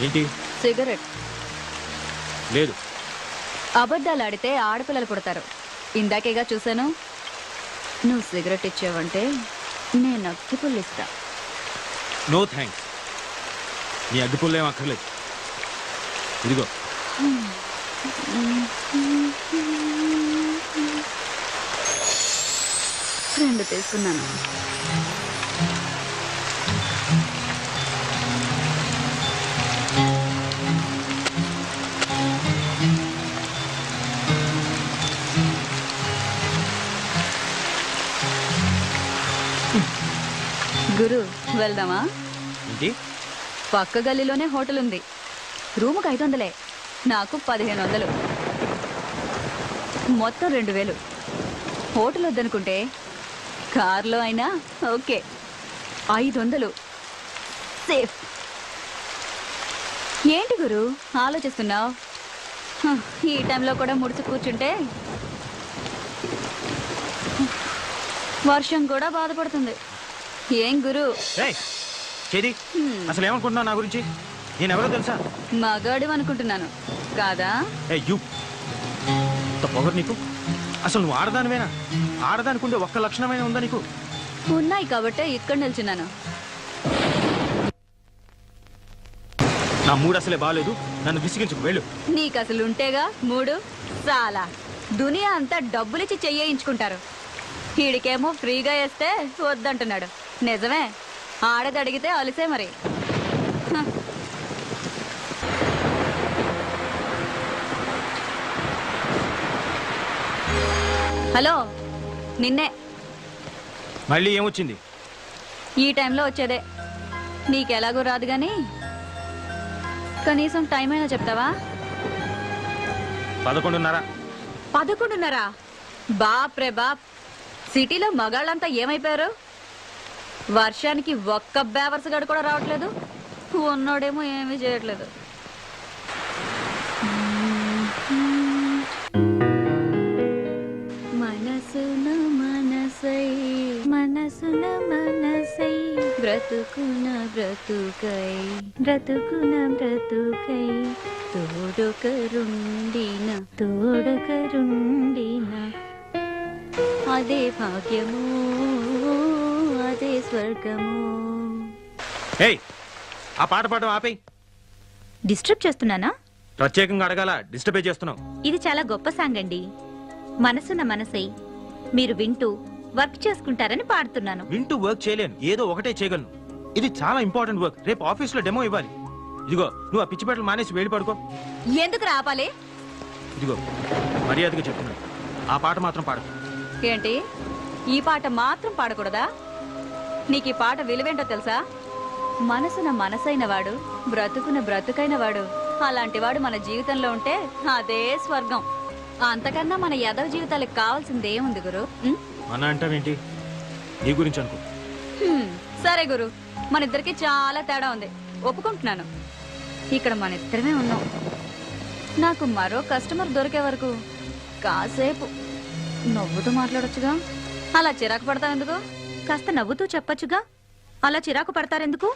ఏంటి? సిగరెట్. లేదు. అబద్ధాలు ఆడితే ఆడపిల్లలు పుడతారు. ఇందాకేగా చూశాను. నువ్వు సిగరెట్ ఇచ్చావంటే నేను అగ్గిపుల్లు ఇస్తా. No thanks. నీ అగ్గిపుల్లు ఏం అక్కర్లేదు. ఇదిగో. రెండు తీసుకున్నాను. గురు వెళ్దామా? ఏంటి? పక్క గల్లీలోనే హోటల్ ఉంది. రూముకు 500, నాకు 1500, మొత్తం 2000. హోటల్ వద్దనుకుంటే కార్లో అయినా ఓకే. 500 సేఫ్. ఏంటి గురు ఆలోచిస్తున్నావు? ఈ టైంలో కూడా ముడిచి కూర్చుంటే వర్షం కూడా బాధపడుతుంది. ఏం గురు? చేది అసలు ఏమనుకుంటున్నావు నా గురించి? నేను ఎవరో తెలుసా? మగాడు అనుకుంటున్నాను కాదా? పొగరు నీకు. అసలు నువ్వు ఆడదానివేనా? ఆడదానికుండే ఒక్క లక్షణమైన ఉందా నీకు? ఉన్నాయి కాబట్టే ఇక్కడ నిల్చున్నాను. నా మూడు అసలే బాగాలేదు, నన్ను విసిగించుకు వెళ్ళు. నీకు అసలు ఉంటేగా మూడు. చాలా దునియా అంతా డబ్బులిచ్చి చెయ్యించుకుంటారు. వీడికేమో ఫ్రీగా వేస్తే వద్దంటున్నాడు. నిజమే, ఆడది అడిగితే అలిసే మరి. హలో, నిన్నే. మళ్ళీ ఏమొచ్చింది? ఈ టైంలో వచ్చేదే. నీకెలాగో రాదు గాని కనీసం టైం అయినా చెప్తావా? 11:30. 11:30? బాప్ రే బాప్, సిటీలో మగాళ్ళంతా ఏమైపోయారు? వర్షానికి ఒక్క బేవర్స్ గడు కూడా రావట్లేదు. ఉన్నోడేమో ఏమీ చేయట్లేదు. మనసున మనసై మనసున మనసై బ్రతుకున బ్రతుకై బ్రతుకున బ్రతుకై తోడొకరుండిన తోడొకరుండిన అదే భాగ్యము అదే స్వర్గము. ఆ పాట పాడడం ఆపేయ్. డిస్టర్బ్ చేస్తున్నానా? ప్రత్యేకంగా అడగాల, డిస్టర్బే చేస్తున్నావు. ఇది చాలా గొప్ప సాంగ్ అండి. మనసున మనసై మీరు వింటూ వర్క్ చేసుకుంటారని పాడుతున్నాను. వింటూ వర్క్ చేయలేను, ఏదో ఒకటే చేయగలను. ఇది చాలా ఇంపార్టెంట్ వర్క్. రేపు ఆఫీస్ లో డెమో ఇవ్వాలి. ఇదిగో, నువ్వు ఆ పిచ్చి పెట్టలు మానేసి వెళ్ళి పడుకో. ఎందుకు రాపాలి? ఇదిగో మర్యాదగా చెప్తున్నాను, ఆ పాట మాత్రం పాడకు. ఏంటి, ఈ పాట మాత్రం పాడకూడదా? నీకు ఈ పాట విలువేంటో తెలుసా? మనసున మనసైన వాడు బ్రతుకున బ్రతుకైన వాడు, అలాంటి వాడు మన జీవితంలో ఉంటే అదే స్వర్గం. అంతకన్నా మన యదవ జీవితాలకు కావాల్సిందేముంది గురు? మన అంటావేంటి? నీ గురించి అనుకో. సరే గురు, మన ఇద్దరికి చాలా తేడా ఉంది, ఒప్పుకుంటున్నాను. ఇక్కడ మన ఇద్దరమే ఉన్నాం. నాకు మరో కస్టమర్ దొరికే వరకు కాసేపు నవ్వుతూ మాట్లాడొచ్చుగా. అలా చిరాకు పడతావు ఎందుకు? కాస్త నవ్వుతూ చెప్పొచ్చుగా. అలా చిరాకు పడతారెందుకు?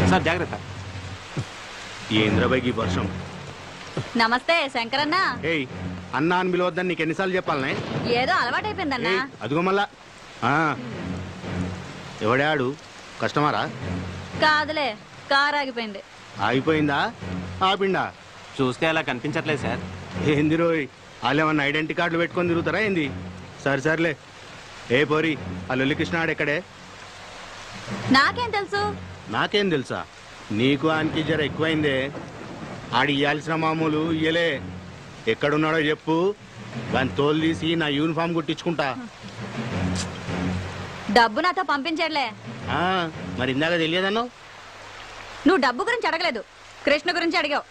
సార్ జాగ్రత్త. ఏంద్రబాయికి వర్షం. నమస్తే శంకరన్న. ఏయ్, అన్నా అని పిలవద్దని నీకు ఎన్నిసార్లు చెప్పాలనే? ఏదో అలవాటైపోయిందన్నా. అదిగో మళ్ళా. ఎవడాడు? కస్టమరా? కాదులే, కారు ఆగిపోయింది. ఆగిపోయిందా? ఆపిండా? చూస్తే అలా కనిపించట్లేదు సార్. ఏంది రోయ్, వాళ్ళు ఏమన్నా ఐడెంటిటీ కార్డులు పెట్టుకొని తిరుగుతారా ఏంది? సర్లే. ఏ పోరి, ఆ లొల్లి కృష్ణాడు ఎక్కడే? నాకేం తెలుసు? నాకేం తెలుసా? నీకు ఆయనకి జర ఎక్కువైందే. ఆడి ఇయ్యాల్సిన మామూలు ఇయ్యలే. ఎక్కడున్నాడో చెప్పు, దాని తోలు తీసి నా యూనిఫామ్ కుట్టించుకుంటా. డబ్బు నాతో పంపించట్లే. మరి ఇందాక తెలియదన్నో? నువ్వు డబ్బు గురించి అడగలేదు, కృష్ణ గురించి అడిగావు.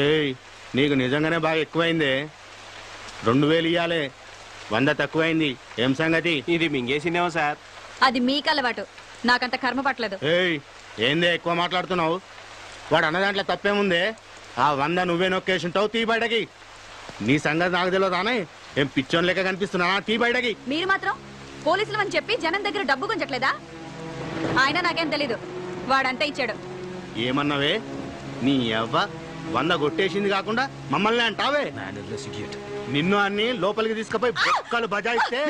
ఏయ్, నీకు నిజంగానే బాగా ఎక్కువైందే. 2000 ఇయ్యాలే. 100 తక్కువైంది. ఏం సంగతి? ఇది మింగేసిందేమో సార్. అది మీకు అలవాటు, నాకంత కర్మ పట్టలేదు. ఏయ్, ఏందే ఎక్కువ మాట్లాడుతున్నావు? వాడు అన్న దాంట్లో తప్పేముందే? ఆ 100 నువ్వే నొక్కేసి ఉంటావు. తీ బయటకి. నీ సంగతి నాకు తెలియదానే? ఏం పిచ్చోన్ లెక్క కనిపిస్తున్నా? తీ బయటకి. మీరు మాత్రం పోలీసులు అని చెప్పి జనం దగ్గర డబ్బు గుంజట్లేదా? ఆయన నాకేం తెలీదు, వాడంతా ఇచ్చాడు. ఏమన్నావే? నీ అవ్వ 100 కొట్టేసింది కాకుండా మమ్మల్ని అంటావే? Mannerless idiot. నిన్ను అన్ని లోపలికి తీసుకుపోయి బొక్కలు బజాయిస్తే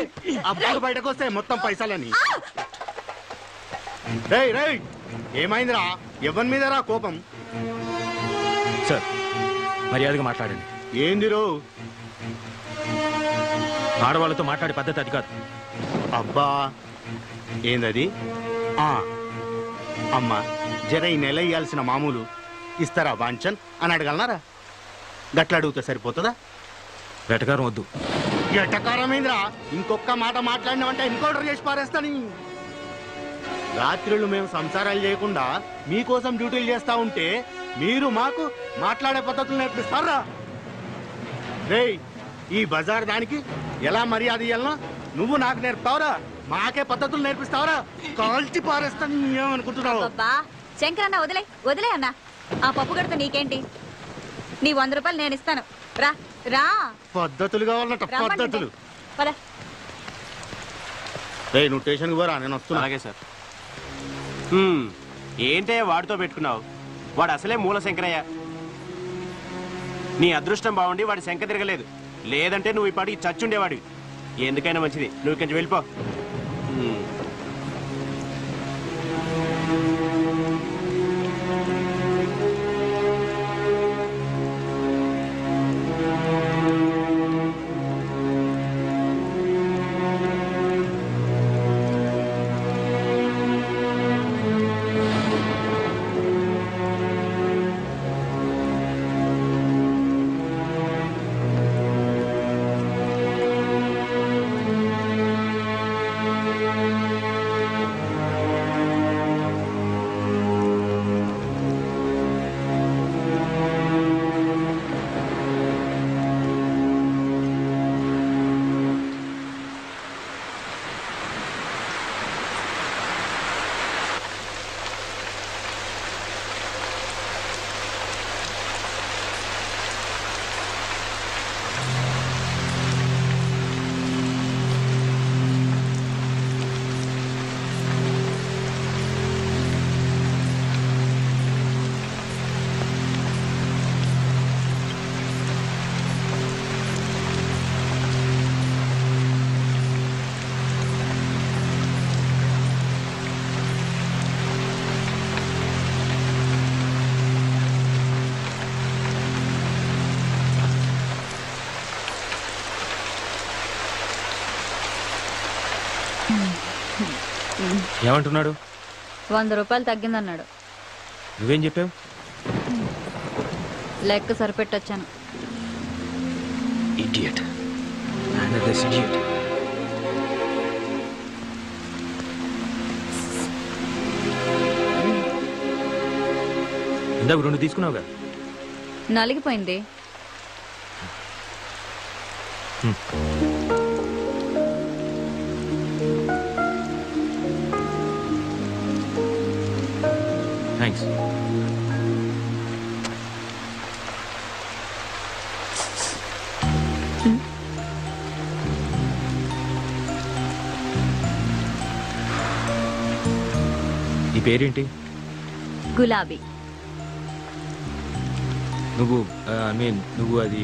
అప్పుడు బయటకు వస్తాయి మొత్తం పైసలని. రేయ్ రేయ్, ఏమైందిరా? ఎవరి మీద రా కోపం? సార్, మర్యాదగా మాట్లాడండి. ఏంది రో? ఆడవాళ్ళతో మాట్లాడే పద్ధతి అది కాదు. అబ్బా, ఏందది? అమ్మా, జర ఈ నెల ఇయ్యాల్సిన మామూలు ఇస్తారా వాంచన్ అని అడగలనారా? గట్ల అడుగుతా సరిపోతుందా? వెటకారం వద్దు. ఎటకారమేంద్రా? ఇంకొక మాట మాట్లాడినామంటే ఎన్కౌంటర్ చేసి పారేస్తాని. రాత్రులు మేము సంసారాలు చేయకుండా మీకోసం డ్యూటీలు చేస్తా ఉంటే మీరు మాకు మాట్లాడే పద్ధతులు నేర్పిస్తారా? రేయ్, ఈ బజార్ దానికి ఎలా మర్యాద ఇయ్యాలనో నువ్వు నాకు నేర్పుతావురా? మాకే పద్ధతులు నేర్పిస్తావురా? కాల్చి పారేస్తాను. ఏమనుకుంటున్నావు? అబ్బా శంకర్ అన్న, వదిలే వదిలే అన్న. ఆ పప్పు గడత నీకేంటి? నీ 100 రూపాయలు నేను ఇస్తాను. రా రా. పద్ధతులు కావాలన్నట, పద్ధతులు. పద. రేయ్, నువ్వు స్టేషన్కి పోరా, నేను వస్తున్నా. అలాగే సార్. ఏంటే వాడితో పెట్టుకున్నావు? వాడు అసలే మూల శంకరయ్య. నీ అదృష్టం బాగుండి వాడి శంక తిరగలేదు. లేదంటే నువ్వు ఇప్పటికి చచ్చుండేవాడివి. ఎందుకైనా మంచిది, నువ్వు కొంచెం వెళ్ళిపో. ఏమంటున్నాడు? 100 రూపాయలు తగ్గిందన్నాడు. నువ్వేం చెప్పావు? లెక్క సరిపెట్టొచ్చాను. ఇడియట్. Mannerless idiot. ఇందాక 2 తీసుకున్నావుగా. నలిగిపోయింది. థ్యాంక్స్. నీ పేరేంటి? గులాబీ. నువ్వు నువ్వు అది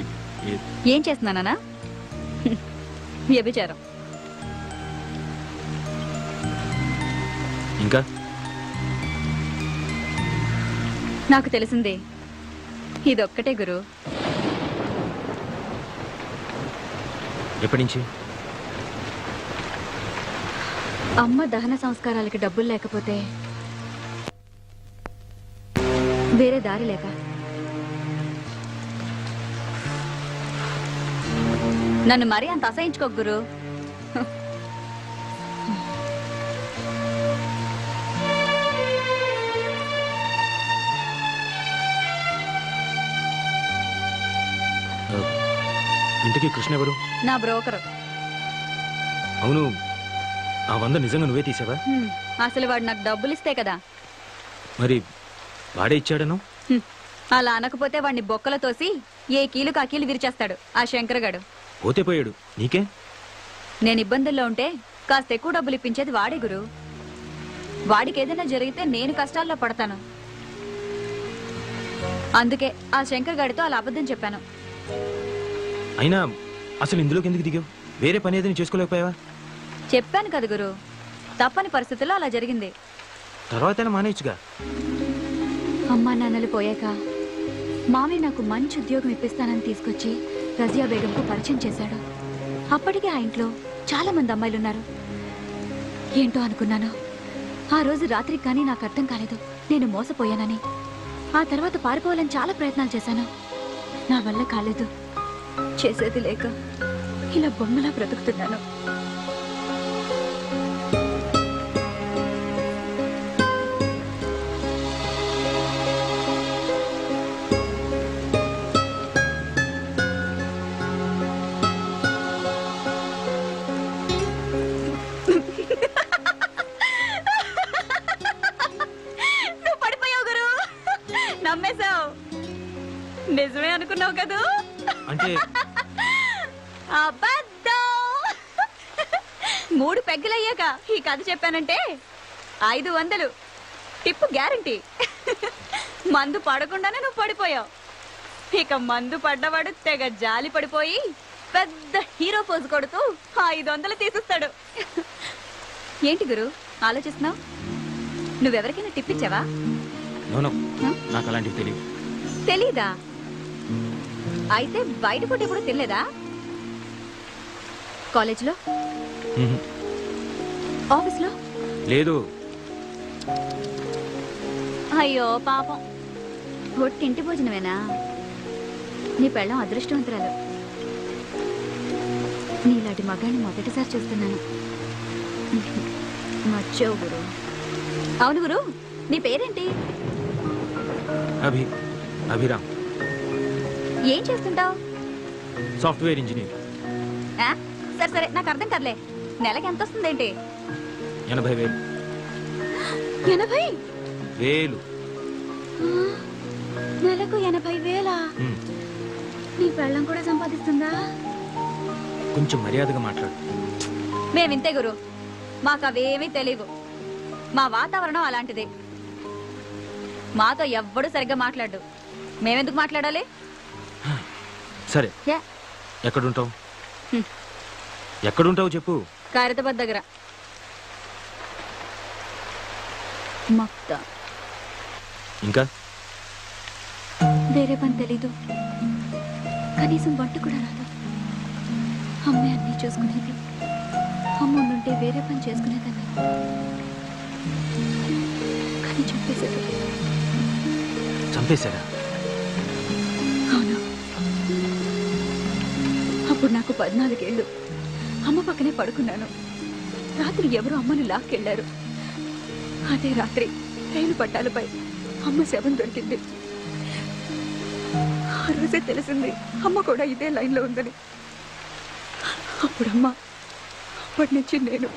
ఏం చేస్తున్నానా? వ్యభిచారం. ఇంకా నాకు తెలిసిందే ఇదొక్కటే గురు. ఎప్పటి నుంచి? అమ్మ దహన సంస్కారాలకి డబ్బులు లేకపోతే వేరే దారి లేక నన్ను మరీ అంత అసహించుకో గురు. ఇంతకీ కృష్ణ ఎవరు? నా బ్రోకరు. అవును, ఆ 100 నిజంగా నువ్వే తీసావా? అసలు వాడు నాకు డబ్బులు ఇస్తే కదా. మరి వాడే ఇచ్చాడను? అలా అనకపోతే వాడిని బొక్కల తోసి ఏ కీలు కాకీలు విరిచేస్తాడు ఆ శంకరగాడు. పోతే పోయాడు, నీకే. నేను ఇబ్బందుల్లో ఉంటే కాస్త ఎక్కువ డబ్బులు ఇప్పించేది వాడే గురు. వాడికి ఏదైనా జరిగితే నేను కష్టాల్లో పడతాను. అందుకే ఆ శంకర్ గాడితో అలా అబద్ధం చెప్పాను. అయినా అసలు ఇందులోకి ఎందుకు దిగావు? వేరే పని ఏదైనా చేసుకోలేకపోయావా? చెప్పాను కదా గురు, తప్పని పరిస్థితుల్లో అలా జరిగింది. తర్వాతైనా మానేయచ్చుగా. అమ్మా నాన్నలు పోయాక మామయ్య నాకు మంచి ఉద్యోగం ఇప్పిస్తానని తీసుకొచ్చి రజియా బేగంకు పరిచయం చేశాడు. అప్పటికే ఆ ఇంట్లో చాలా మంది అమ్మాయిలున్నారు. ఏంటో అనుకున్నాను. ఆ రోజు రాత్రికి కానీ నాకు అర్థం కాలేదు నేను మోసపోయానని. ఆ తర్వాత పారిపోవాలని చాలా ప్రయత్నాలు చేశాను. నా వల్ల కాలేదు. చేసేది లేక ఇలా బొమ్మలా బ్రతుకుతున్నాను. నువ్వు పడిపోయావు గురు, నమ్మేశావు. నిజమే అనుకున్నావు కదూ? అంటే అబద్ధం. 3 పెగ్గులయ్యాక ఈ కథ చెప్పానంటే 500 టిప్పు గ్యారంటీ. మందు పడకుండానే నువ్వు పడిపోయావు. ఇక మందు పడ్డవాడు తెగ జాలి పడిపోయి పెద్ద హీరో పోజు కొడుతూ 500 తీసిస్తాడు. ఏంటి గురు ఆలోచిస్తున్నావు? నువ్వెవరికైనా టిప్ ఇచ్చావా? నో, నాకు అలాంటివి తెలియదు. తెలీదా? అయితే బయట ఫుడ్ ఎప్పుడు తినలేదా? కాలేజ్లో, ఆఫీస్లో? లేదు. అయ్యో పాపం, ఒట్టింటి భోజనమేనా? నీ పెళ్ళం అదృష్టవంతురాలు. నీలాంటి మగాన్ని మొదటిసారి చూస్తున్నాను. నచ్చావు గురు. అవును గురు, నీ పేరేంటి? అభిరామ్. ఏం చేస్తుంటావు? Software engineer. సరే సరే, నాకు అర్థం కదలే. నెలకి ఎంత వస్తుందేంటి? 80,000. 80,000? నెలకు 80,000? నీ పెళ్ళం కూడా సంపాదిస్తుందా? కొంచెం మర్యాదగా మాట్లాడు. మేమింతే గురు, మాకు అవేమీ తెలియవు. మా వాతావరణం అలాంటిది. మాతో ఎవ్వడు సరిగ్గా మాట్లాడు. మేమెందుకు మాట్లాడాలి? సరే, యా. ఎక్కడుంటావు? ఎక్కడుంటావు చెప్పు. ఖైరతాబాద్ దగ్గర. మక్తా. ఇంకా వేరే పని తెలీదు, కనీసం వంట కూడా రాదు. అమ్మే అన్నీ చూసుకునేది. అమ్మ ఉండుంటే వేరే పని చేసుకునేదాన్ని, కానీ చంపేశారు. చంపేశారా? అవును. అప్పుడు నాకు 14 ఏళ్ళు. అమ్మ పక్కనే పడుకున్నాను. రాత్రి ఎవరో అమ్మను లాక్కెళ్లారు. అదే రాత్రి రైలు పట్టాలపై అమ్మ శవం దొరికింది. ఆ రోజే తెలిసింది అమ్మ కూడా ఇదే లైన్లో ఉందని. అప్పుడమ్మ, అప్పటి నుంచి నేను.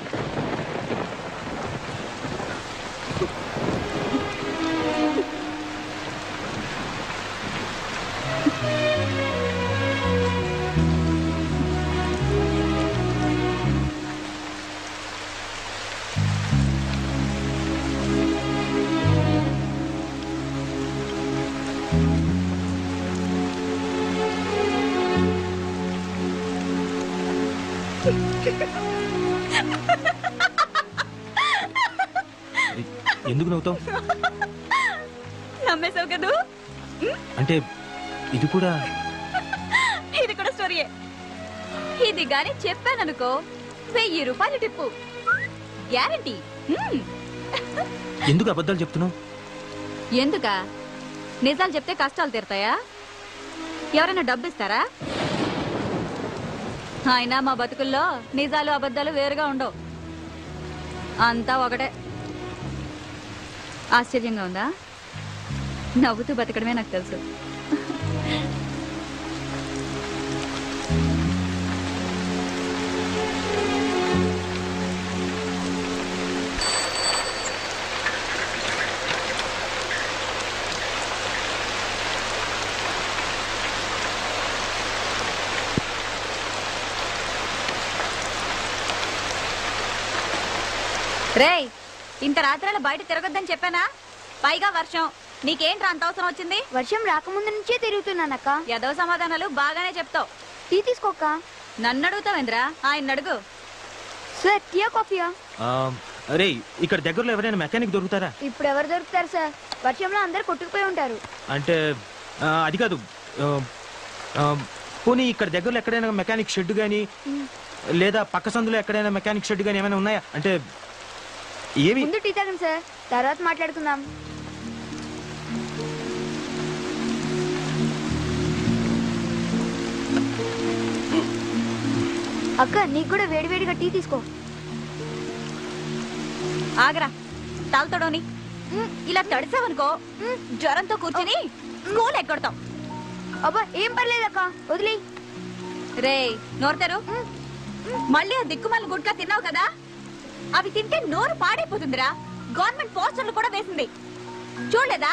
ఎందుకు నవ్వుతావు? నమ్మేశావు కదూ? అంటే ఇది కూడా స్టోరీయే. ఇది గాని చెప్పాననుకో 1000 రూపాయలు టిప్పు గ్యారంటీ. ఎందుకు అబద్ధాలు చెప్తున్నావు? ఎందుకా? నిజాలు చెప్తే కష్టాలు తీరుతాయా? ఎవరైనా డబ్బు ఇస్తారా? అయినా మా బతుకుల్లో నిజాలు అబద్ధాలు వేరుగా ఉండవు, అంతా ఒకటే. ఆశ్చర్యంగా ఉందా? నవ్వుతూ బతకడమే నాకు తెలుసు. రేయ్, ఇంత రాత్రాల బయట తిరగొద్దని చెప్పానా? పైగా వర్షం. నీకేంట్రా అంత అవసరం వచ్చింది? వర్షం రాకముందు నుంచే తిరుగుతున్నానక్క. ఏదో సమాధానాలు బాగానే చెప్తావు. టీ తీసుకోక్క. నన్ను అడుగుతావేంద్రా? ఆయన అడుగు. సార్ టీయా కాఫీయా? రే, ఇక్కడ దగ్గరలో ఎవరైనా మెకానిక్ దొరుకుతారా? ఇప్పుడు ఎవరు దొరుకుతారు సార్? వర్షంలో అందరు కొట్టుకుపోయి ఉంటారు. అంటే అది కాదు. పోనీ ఇక్కడ దగ్గరలో ఎక్కడైనా మెకానిక్ షెడ్ గానీ లేదా పక్క సందులో ఎక్కడైనా మెకానిక్ షెడ్ గానీ ఏమైనా ఉన్నాయా? అంటే ఏమి? ముందు టీ తాగండి సార్, తర్వాత మాట్లాడుకుందాం. అక్క, నీకు కూడా వేడివేడిగా టీ తీసుకో. ఆగరా, తాగుతాడోని. ఇలా తడిసావనుకో జ్వరంతో కూర్చుని స్కూల్ ఎక్కడతాం. అబ్బా ఏం పర్లేదక్క, వదిలే. రే, నోరుతారు. మళ్ళీ ఆ దిక్కుమాల గుడ్కా తిన్నావు కదా, అవి తింటే నోరు పాడైపోతుందిరా. గవర్నమెంట్ పోస్టర్లు కూడా వేసింది, చూడలేదా?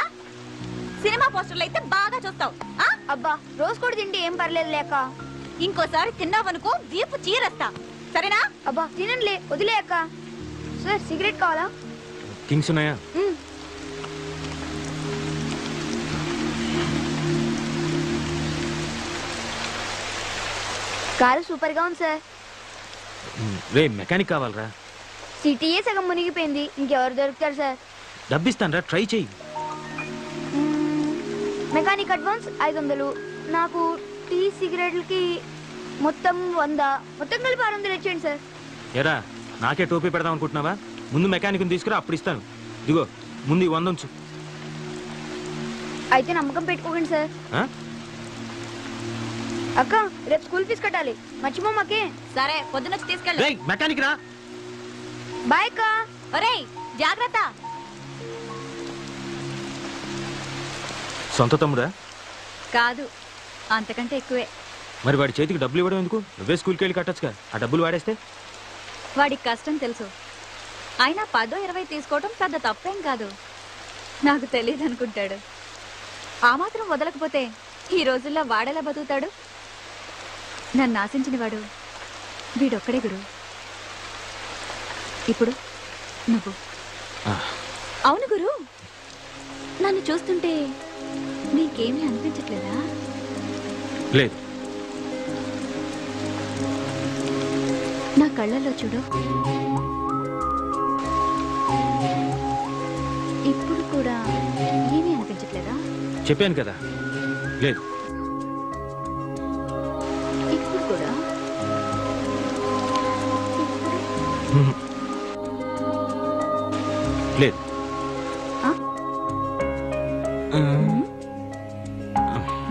సినిమా పోస్టర్లు అయితే బాగా చూస్తావు. అబ్బా రోజు కూడా తింటే ఏం పర్లేదు లేక. ఇంకోసారి తిన్నావనుకో వీపు చీరేస్తా, సరేనా? అబ్బా తినండిలే, వదిలే అక్క. సార్ సిగరెట్ కావాలా? కింగ్స్ ఉన్నాయా? కారు సూపర్ గా ఉంది సార్. రే, మెకానిక్ కావాలరా. సిటీయే సగం మునిగిపోయింది, ఇంకెవరు దొరుకుతారు సార్? డబ్బిస్తానరా, ట్రై చెయ్యి. మెకానిక్ అడ్వాన్స్ 500, నాకు టీ సిగరెట్లకి మొత్తం 100, మొత్తం కలిపి 600 ఇచ్చేయండి సార్. ఎరా, నాకే టోపీ పెడదాం అనుకుంటున్నావా? ముందు మెకానిక్ తీసుకురా, అప్పుడు ఇస్తాను. ఇదిగో ముందు ఈ 100 ఉంచు. అయితే నమ్మకం పెట్టుకోకండి సార్. ఆ? అక్క, రేపు స్కూల్ ఫీజు కట్టాలి, మర్చిపోమాకే. సరే, పొద్దునొచ్చి తీసుకెళ్ళు. రేయ్, మెకానిక్ రా. బాయ్ అక్క. ఒరేయ్, జాగ్రత్త. సొంత తమ్ముడా? కాదు, అంతకంటే ఎక్కువే. మరి వాడి చేతికి డబ్బులు ఇవ్వడం ఎందుకు? నువ్వే స్కూల్కి వెళ్ళి కట్టొచ్చుగా. ఆ డబ్బులు వాడేస్తే వాడికి కష్టం తెలుసు. అయినా 10-20 తీసుకోవడం పెద్ద తప్పేం కాదు. నాకు తెలియదు అనుకుంటాడు. ఆ మాత్రం వదలకపోతే ఈ రోజుల్లో వాడేలా బతుకుతాడు? నన్ను ఆశించిన వాడు వీడొక్కడే గురు. ఇప్పుడు నువ్వు. అవును గురు, నన్ను చూస్తుంటే నీకేమీ అనిపించట్లేదా? లేదు. నా కళ్ళల్లో చూడు, ఇప్పుడు కూడా ఏమీ అనిపించట్లేదా? చెప్పాను కదా, లేదు. ఇప్పుడు కూడా? లేదు.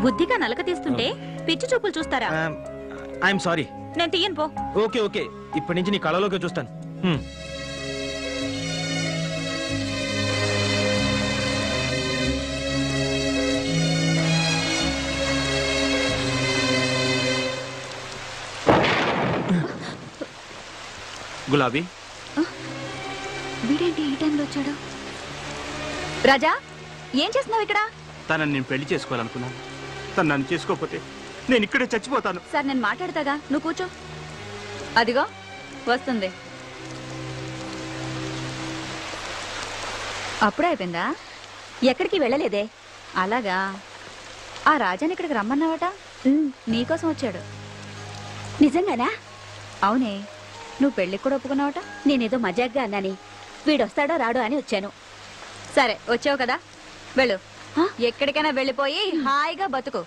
బుద్ధిగా నలక తీస్తుంటే పిచ్చి చూపులు చూస్తారా? I'm sorry. నేను తీయను పో. ఓకే ఓకే, ఇప్పటి నుంచి నీ కళలోకి చూస్తాను. గులాబీ, వీడేంటి ఈ టైంలో వచ్చాడు? రాజా, ఏం చేస్తున్నావు ఇక్కడ? తనని నేను పెళ్లి చేసుకోవాలనుకున్నాను. తను నన్ను చేసుకోకపోతే నేను ఇక్కడే చచ్చిపోతాను. సార్, నేను మాట్లాడతాగా, నువ్వు కూర్చో. అదిగో వస్తుంది. అప్పుడే అయిపోయిందా? ఎక్కడికి వెళ్ళలేదే. అలాగా, ఆ రాజాని ఇక్కడికి రమ్మన్నావట. నీకోసం వచ్చాడు. నిజంగానా? అవునే, నువ్వు పెళ్ళికి కూడా ఒప్పుకున్నావట. నేనేదో మజాగ్గా అన్నాని, వీడొస్తాడో రాడో అని వచ్చాను. సరే, వచ్చావు కదా, వెళ్ళు. ఎక్కడికైనా వెళ్ళిపోయి హాయిగా బతుకు.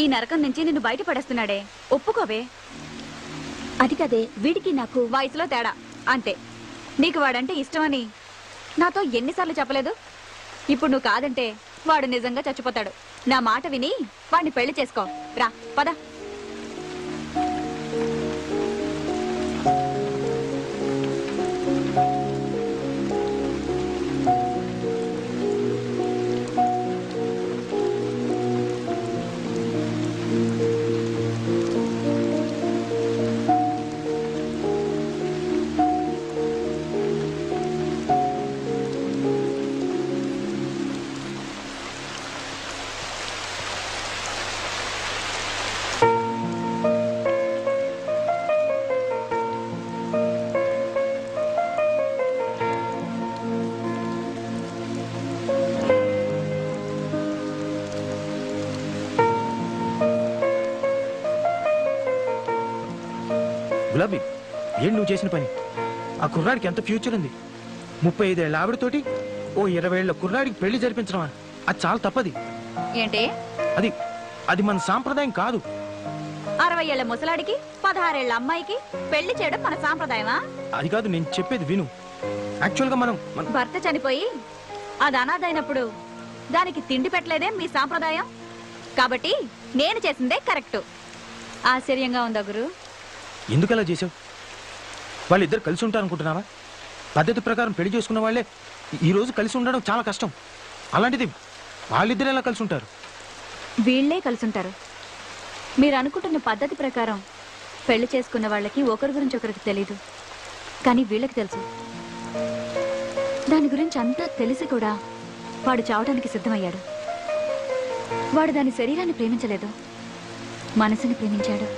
ఈ నరకం నుంచి నిన్ను బయట పడేస్తున్నాడే, ఒప్పుకోవే. అది కదే, వీడికి నాకు వయసులో తేడా అంతే. నీకు వాడంటే ఇష్టమని నాతో ఎన్నిసార్లు చెప్పలేదు? ఇప్పుడు నువ్వు కాదంటే వాడు నిజంగా చచ్చిపోతాడు. నా మాట విని వాడిని పెళ్లి చేసుకో. రా, పద. గులాబీ ఏం నువ్వు చేసిన పని? ఆ కుర్రాడికి ఎంత ఫ్యూచర్ ఉంది. 35 ఏళ్ళ ఆవిడతోటి ఓ 20 ఏళ్ళ కుర్రాడికి పెళ్లి జరిపించడమా? అది చాలా తప్పది. ఏంటి అది అది మన సాంప్రదాయం కాదు. 60 ఏళ్ల ముసలాడికి 16 ఏళ్ల అమ్మాయికి పెళ్లి చేయడం మన సాంప్రదాయమా? అది కాదు, నేను చెప్పేది విను. యాక్చువల్గా మనం భర్త చనిపోయి అది అనాథైనప్పుడు దానికి తిండి పెట్టలేదే మీ సాంప్రదాయం. కాబట్టి నేను చేసిందే కరెక్ట్. ఆశ్చర్యంగా ఉందా గురు? ఎందుకు అలా చేసావు? వాళ్ళిద్దరు కలిసి ఉంటారు అనుకుంటున్నావా? పద్ధతి ప్రకారం పెళ్లి చేసుకున్న వాళ్ళే ఈ రోజు కలిసి ఉండడం చాలా కష్టం. అలాంటిది వాళ్ళిద్దరు ఎలా కలిసి ఉంటారు? వీళ్లే కలుసుంటారు. మీరు అనుకుంటున్న పద్ధతి ప్రకారం పెళ్లి చేసుకున్న వాళ్ళకి ఒకరి గురించి ఒకరికి తెలీదు, కానీ వీళ్ళకి తెలుసు. దాని గురించి అంతా తెలిసి కూడా వాడు చావడానికి సిద్ధమయ్యాడు. వాడు దాని శరీరాన్ని ప్రేమించలేదు, మనసుని ప్రేమించాడు.